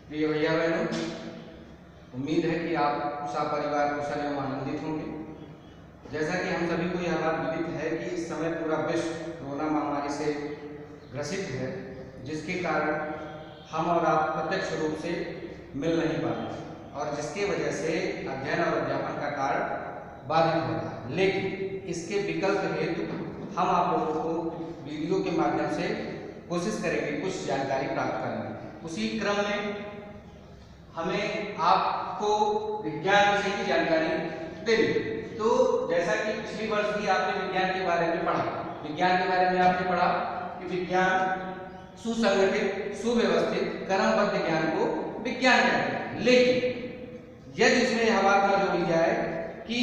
प्रिय भैया बहनों, उम्मीद है कि आप उषा परिवार कुशल एवं आनंदित होंगे। जैसा कि हम सभी को यह बात विदित है कि इस समय पूरा विश्व कोरोना महामारी से ग्रसित है, जिसके कारण हम और आप प्रत्यक्ष रूप से मिल नहीं पा रहे और जिसके वजह से अध्ययन और अध्यापन का कार्य बाधित होता है। लेकिन इसके विकल्प हेतु हम आप लोगों को वीडियो के माध्यम से कोशिश करेंगे कुछ जानकारी प्राप्त करने की। उसी क्रम में हमें आपको विज्ञान विषय की जानकारी देनी। तो जैसा कि पिछली वर्ष भी आपने विज्ञान के बारे में पढ़ा, विज्ञान के बारे में आपने पढ़ा कि विज्ञान सुसंगठित, सुव्यवस्थित, क्रमबद्ध ज्ञान को विज्ञान कहते हैं। लेकिन यदि इसमें यह बात न जोड़ी जाए कि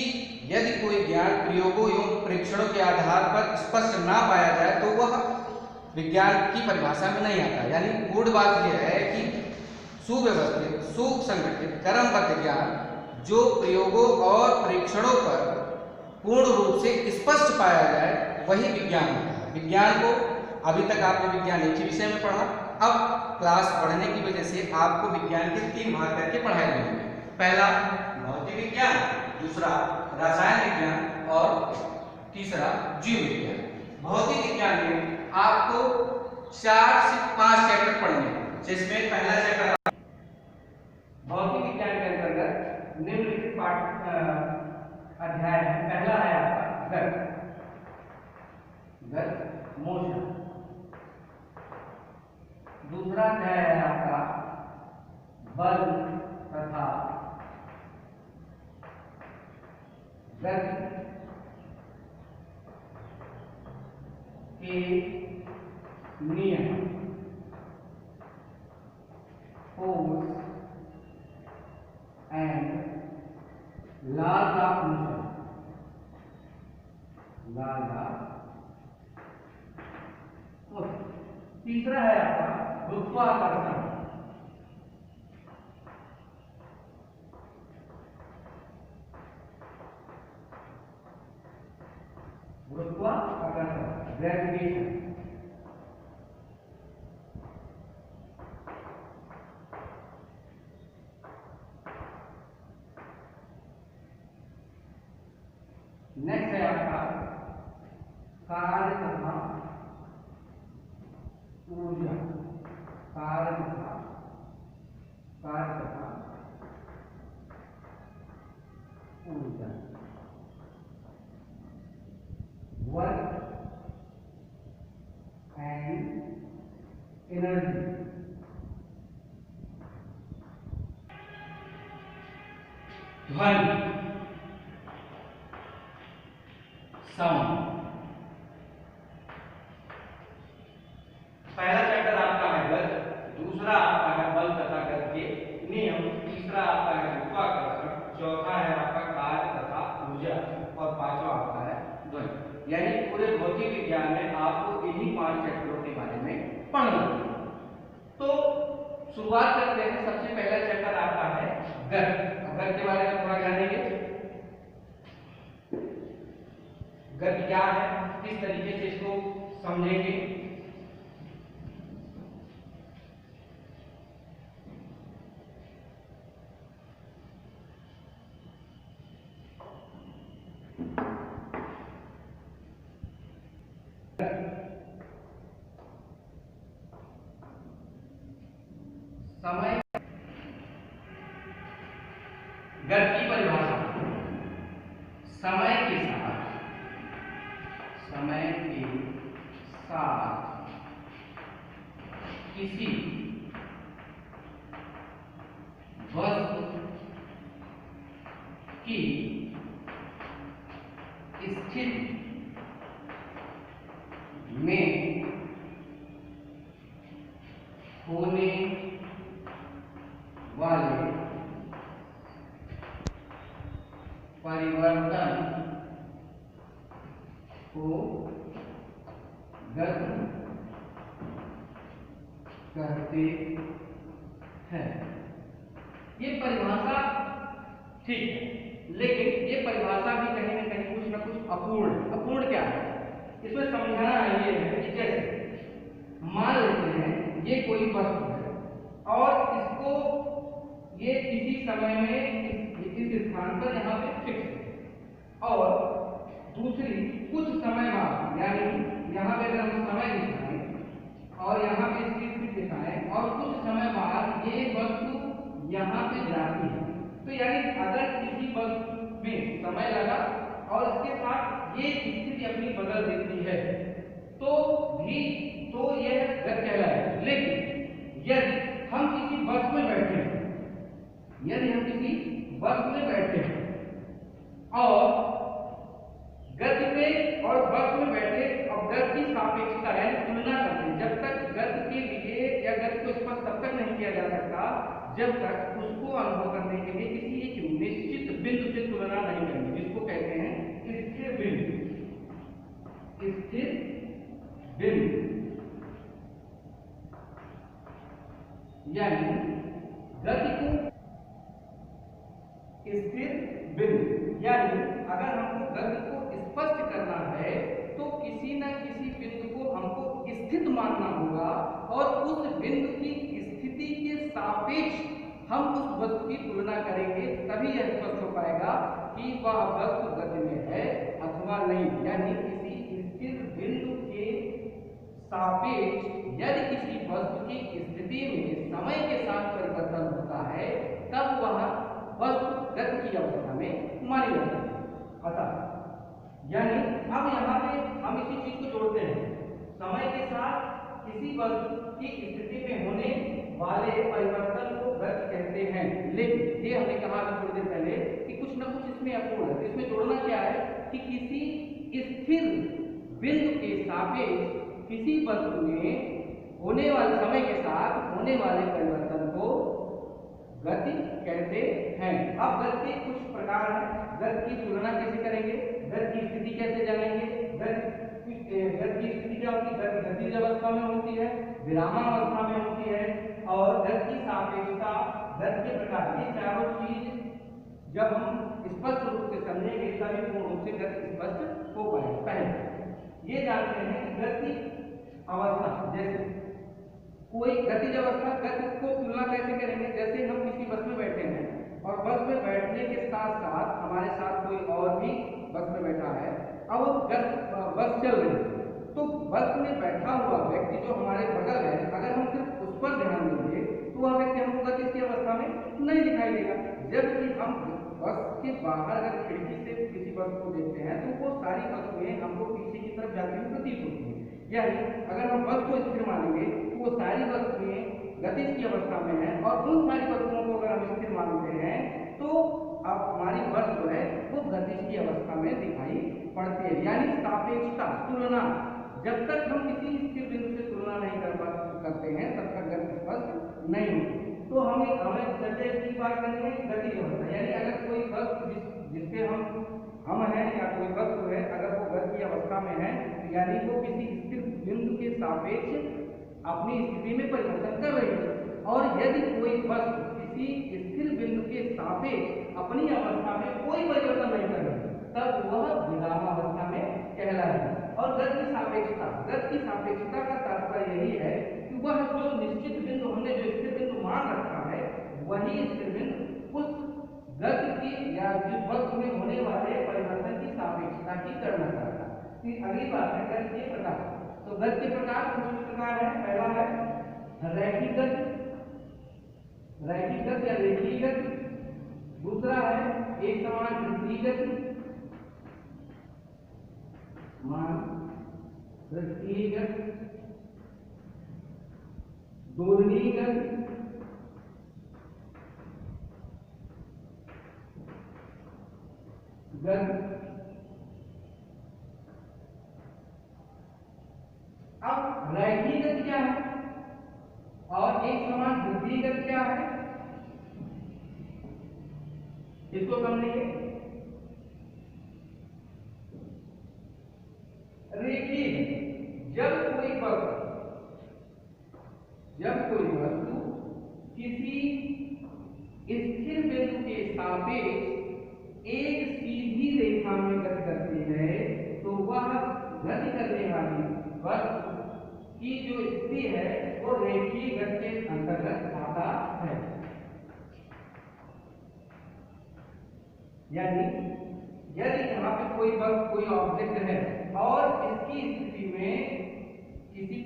यदि कोई ज्ञान प्रयोगों एवं परीक्षणों के आधार पर स्पष्ट ना पाया जाए तो वह विज्ञान की परिभाषा में नहीं आता। यानी मूल बात यह है कि सुव्यवस्थित, सुसंगठित, क्रमबद्ध ज्ञान जो प्रयोगों और परीक्षणों पर पूर्ण रूप से स्पष्ट पाया जाए वही विज्ञान होता है। विज्ञान को अभी तक आपने विज्ञान एक ही विषय में पढ़ा, अब क्लास बढ़ने की वजह से आपको विज्ञान के 3 भाग करके पढ़ाए जाएंगे। पहला भौतिक विज्ञान, दूसरा रसायन विज्ञान और तीसरा जीव विज्ञान। भौतिक विज्ञान में आपको 4 से 5 चैप्टर पढ़ने हैं, जिसमें पहला चैप्टर भौतिक विज्ञान के अंतर्गत निम्नलिखित पाठ अध्याय है। पहला है आपका गति मोशन, दूसरा अध्याय है आपका बल तथा गति के नियम, force and laws of motion, तीसरा है आपका गुरुत्वाकर्षण, ग्रेविटेशन, नेक्स्ट है आपका कार्य तथा ऊर्जा, कार्य तथा ऊर्जा, वर्क एंड एनर्जी, ध्वनि, साउंड। पहला चैप्टर आपका है गति, दूसरा आपका है बल तथा गति के नियम, तीसरा आपका है गुरुत्वाकर्षण, चौथा है आपका कार्य तथा ऊर्जा और पांचवा आपका है ध्वनि। यानी पूरे भौतिक विज्ञान में आपको इन्हीं 5 चैप्टरों के बारे में पढ़ना है। तो शुरुआत करते हैं। सबसे पहला चैप्टर आपका है गति। गति के बारे में थोड़ा जानेंगे। गति क्या है, किस तरीके से इसको समझेंगे। समय, गति की परिभाषा, समय के साथ किसी वस्तु की स्थिति में होने वाले परिवर्तन को गति कहते हैं। ये परिभाषा ठीक है, लेकिन ये परिभाषा भी कहीं ना कहीं कुछ ना कुछ अपूर्ण क्या है, इसमें समझाना ये है कि जैसे मान लेते हैं ये कोई वस्तु है और इसको ये किसी समय में इस स्थान पर यहाँ पे फिक्स है। और दूसरी कुछ समय बाद, यानी यहाँ पे अगर हम समय दिखाएं और यहाँ पे इसकी स्पीड दिखाएं और कुछ समय बाद ये वस्तु यहाँ पे जाती है, तो यानी अगर किसी वस्तु में समय लगा और इसके साथ ये स्थिति अपनी बदल देती है तो यह गति कहलाएगा। लेकिन यदि हम किसी बस में बैठे हैं, यदि हम किसी बस में बैठे हैं और गति में और बस में बैठे और गति की सापेक्षता यानी तुलना करते हैं, जब तक गति के लिए या गति को स्पष्ट तब तक नहीं किया जा सकता जब तक उसको अनुभव करने के लिए किसी एक निश्चित बिंदु से तुलना नहीं करेंगे, जिसको कहते हैं स्थिर बिंदु। स्थिर बिंदु यानी गति को स्थिर बिंदु, यानी अगर हमको गति को स्पष्ट करना है तो किसी न किसी बिंदु को हमको स्थित मानना होगा और उस बिंदु की स्थिति के सापेक्ष हम उस वस्तु की तुलना करेंगे, तभी यह स्पष्ट हो पाएगा कि वह वस्तु गति में है अथवा नहीं। यानी किसी स्थिर बिंदु के सापेक्ष यदि किसी वस्तु की स्थिति में समय के साथ परिवर्तन होता है तब वह वस्तु गति की अवस्था में मानी जाती है। अतः यानी अब यहाँ पे हम इसी चीज को जोड़ते हैं, समय के साथ किसी वस्तु की स्थिति में होने वाले परिवर्तन को गति कहते हैं। लेकिन ये हमने कहा अभी थोड़ी देर पहले कि कुछ न कुछ इसमें अपूर्ण है, तो इसमें जोड़ना क्या है कि किसी स्थिर बिंदु के सापेक्ष किसी वस्तु में होने वाले समय के साथ होने वाले परिवर्तन को गति कहते हैं। अब गति के कुछ प्रकार हैं, गति की तुलना कैसे करेंगे, गति की स्थिति कैसे जानेंगे, गति की स्थिति क्या होती है, गति गतिज अवस्था में होती है, विरामावस्था में होती है, और गति की सापेक्षता, गति के प्रकार, ये चारों चीज जब हम स्पष्ट रूप से समझेंगे तभी पूर्ण रूप से गति स्पष्ट हो पाएगा। पहले ये जानते हैं कि गति अवस्था, जैसे कोई गतिज अवस्था, गति को तुलना कैसे करेंगे, जैसे हम किसी बस में बैठे हैं और बस में बैठने के साथ साथ हमारे साथ कोई और भी बस में बैठा है, अब बस चल रही है तो बस में बैठा हुआ व्यक्ति जो हमारे बगल है, अगर हम सिर्फ उस पर ध्यान देंगे तो वह व्यक्ति हमको गति की अवस्था में नहीं दिखाई देगा। जबकि हम बस के बाहर अगर खिड़की से किसी बस को देखते हैं तो वो सारी वस्तुएं हमको पीछे की तरफ जाती हुई प्रतीत होती है। यानी अगर हम बस को स्थिर मानेंगे तो वो सारी वस्तुएं गति की अवस्था में है और उन सारी वस्तुओं को अगर हम स्थिर मानते हैं तो अब हमारी बस जो है वो गति की अवस्था में दिखाई पड़ती है। यानी सापेक्षता, तुलना, जब तक हम किसी स्थिर बिंदु से तुलना नहीं करते हैं तब तक गति स्पष्ट नहीं होती। तो हमें जैसे की बात करेंगे गति अवस्था, यानी अगर कोई वस्तु जिसके हम हैं या कोई वस्तु है अगर वो गति की अवस्था में है यानी वो किसी स्थिर बिंदु के सापेक्ष अपनी स्थिति में परिवर्तन कर रही है। और यदि कोई वस्तु किसी स्थिर बिंदु के सापेक्ष अपनी अवस्था में कोई परिवर्तन नहीं कर रही तब वह विरामावस्था में कहलाएगी। और गति की सापेक्षता का तात्पर्य यही है कि वह जो निश्चित बिंदु हमने जो स्थिर बिंदु मान रखा है वही स्थिर बिंदु उस गति की या जिस वस्तु में होने वाले परिवर्तन की सापेक्षता की गणना करता है। अगली बात है गति के प्रकार। तो गति के प्रकार कुछ प्रकार है। पहला है रैखिक गति या रेखीय गति, दूसरा है एक समान वृत्तीय गति, वृत्तीय गति, दोलनीय गति, अब रैखिक गति क्या है और एक समान वृत्तीय गति क्या है इसको समझेंगे। रेखीय, जब कोई वस्तु किसी स्थिर बिंदु के सापेक्ष एक सीधी रेखा में गति करती है तो वह गति करने वाली वस्तु की जो स्थिति है वो रेखीय गति के अंतर्गत आता है। यानी यदि यहाँ पे कोई वस्तु कोई ऑब्जेक्ट है और इसकी स्थिति में किसी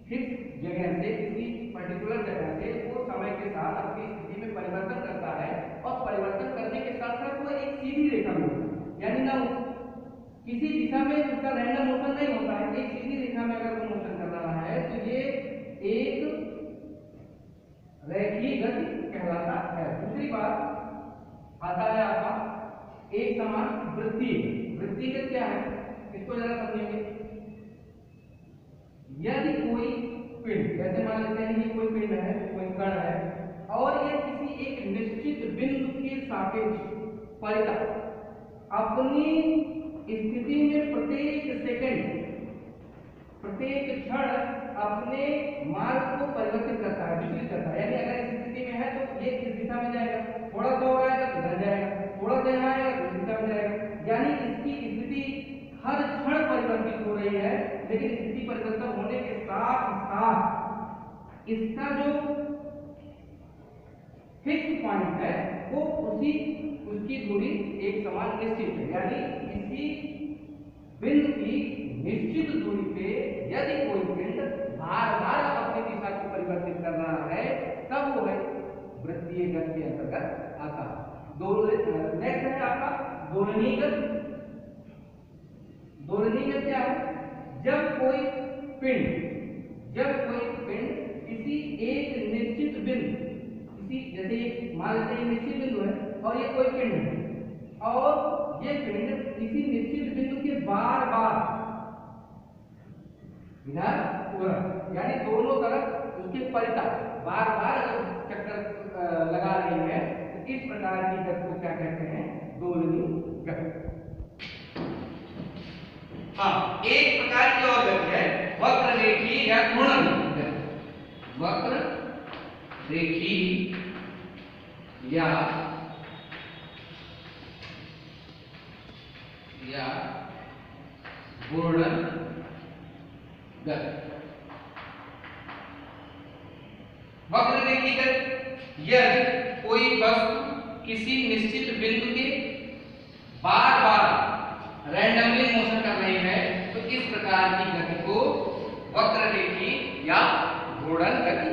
फिक्स जगह से किसी पर्टिकुलर जगह से वो समय के साथ अपनी स्थिति में परिवर्तन करता है और परिवर्तन करने के साथ साथ वो एक सीधी रेखा में होता है, यानी ना किसी दिशा में उसका रैंडम मोशन नहीं होता है, एक सीधी रेखा में अगर वो मोशन कर रहा है तो ये एक रेखीय गति कहलाता है। दूसरी बात आता है आपका एक समान वृत्तीय। वृत्तीय क्या है, इसको जरा समझेंगे। यदि कोई पिंड, जैसे मान लेते हैं ये कोई पिंड है, कोई कण है और ये किसी एक निश्चित बिंदु के सापेक्ष परितः अपनी स्थिति में प्रत्येक सेकंड प्रत्येक क्षण अपने मार्ग को परिवर्तित करता है, विचलित करता है। यानी अगर इस स्थिति में है तो ये इस दिशा में जाएगा, थोड़ा सा हो आएगा तो इधर जाएगा, थोड़ा सा यहाँ आएगा तो इस दिशा में जाएगा। यानी इसकी स्थिति हर क्षण परिवर्तित हो रही है, लेकिन स्थिति परिवर्तन होने के साथ साथ इसका जो फिक्स पॉइंट है वो उसकी दूरी एक समान निश्चित है। यानी इसी बिंदु की निश्चित दूरी पे यदि कोई पिंड बार बार अपनी दिशा को परिवर्तित कर रहा है तब वो है वृत्तीय गति के अंतर्गत आता है। नेक्स्ट है आपका दोलनीय गति। दोलनीय गति क्या है, जब कोई पिंड किसी एक निश्चित बिंदु, किसी जैसे मान लेते हैं निश्चित बिंदु है और ये कोई पिंड है और ये पिंड किसी निश्चित बिंदु के बार बार इधर उधर यानी दोनों तरफ उसके परितः बार बार चक्कर लगा रही है, तो इस प्रकार की गति को क्या कहते हैं, दोलनीय गति। हाँ, एक प्रकार की और गति है वक्र रेखी या घूर्णन गति। वक्र रेखी या घूर्णन गति। वक्र रेखी गति, यदि कोई वस्तु किसी निश्चित बिंदु के बार बार रैंडमली मोशन कर रही है तो इस प्रकार की गति को वक्र रेखी या घूर्णन गति